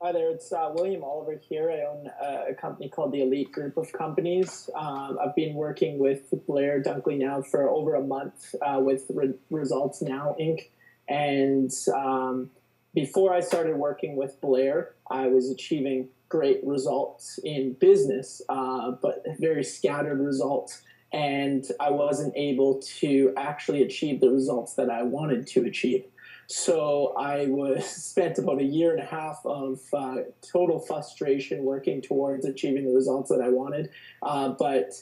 Hi there, it's William Oliver here. I own a company called the Elite Group of Companies. I've been working with Blair Dunkley now for over a month with ResultsNow Inc. And before I started working with Blair, I was achieving great results in business, but very scattered results. And I wasn't able to actually achieve the results that I wanted to achieve. So I spent about a year and a half of total frustration working towards achieving the results that I wanted, but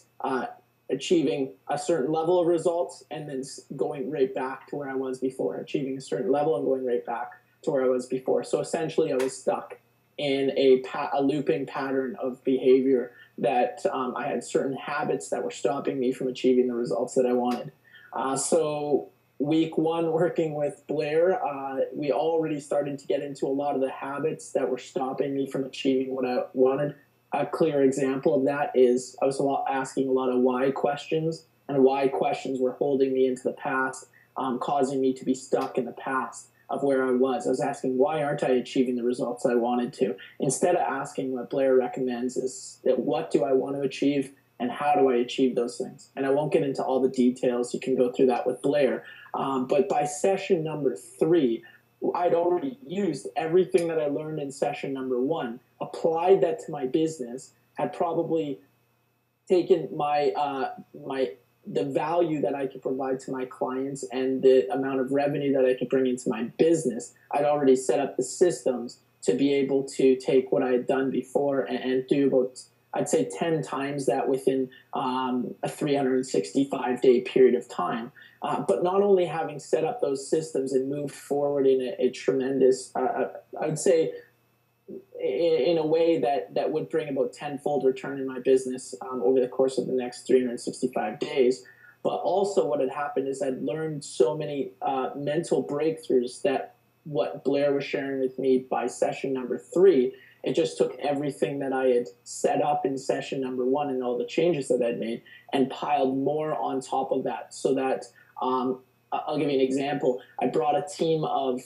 achieving a certain level of results and then going right back to where I was before, achieving a certain level and going right back to where I was before. So essentially I was stuck in a looping pattern of behavior that I had certain habits that were stopping me from achieving the results that I wanted. So week one working with Blair, we already started to get into a lot of the habits that were stopping me from achieving what I wanted. A clear example of that is I was asking a lot of why questions, and why questions were holding me into the past, causing me to be stuck in the past of where I was. I was asking, why aren't I achieving the results I wanted to? Instead of asking what Blair recommends is, what do I want to achieve and how do I achieve those things? And I won't get into all the details. You can go through that with Blair. But by session number 3, I'd already used everything that I learned in session number 1, applied that to my business, had probably taken the value that I could provide to my clients and the amount of revenue that I could bring into my business. I'd already set up the systems to be able to take what I had done before and do about, I'd say, 10 times that within a 365-day period of time. But not only having set up those systems and moved forward in a tremendous, I'd say, in a way that would bring about tenfold return in my business over the course of the next 365 days. But also what had happened is I'd learned so many mental breakthroughs that what Blair was sharing with me by session number 3, it just took everything that I had set up in session number 1 and all the changes that I'd made and piled more on top of that. So that, I'll give you an example. I brought a team of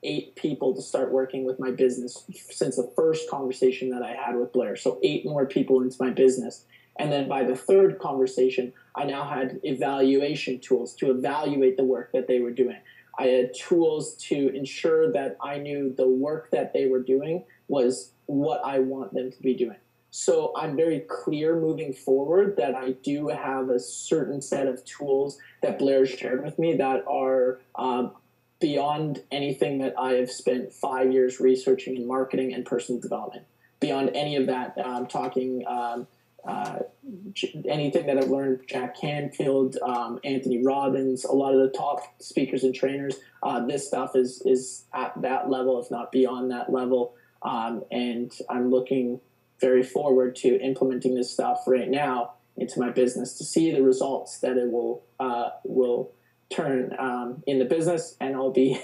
8 people to start working with my business since the first conversation that I had with Blair. So 8 more people into my business. And then by the third conversation, I now had evaluation tools to evaluate the work that they were doing. I had tools to ensure that I knew the work that they were doing was what I want them to be doing. So I'm very clear moving forward that I do have a certain set of tools that Blair shared with me that are beyond anything that I have spent 5 years researching in marketing and personal development. Beyond any of that, I'm talking anything that I've learned, Jack Canfield, Anthony Robbins, a lot of the top speakers and trainers, this stuff is at that level, if not beyond that level. And I'm looking very forward to implementing this stuff right now into my business to see the results that it will turn in the business, and I'll be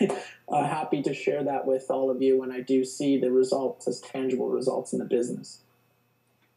happy to share that with all of you when I do see the results as tangible results in the business.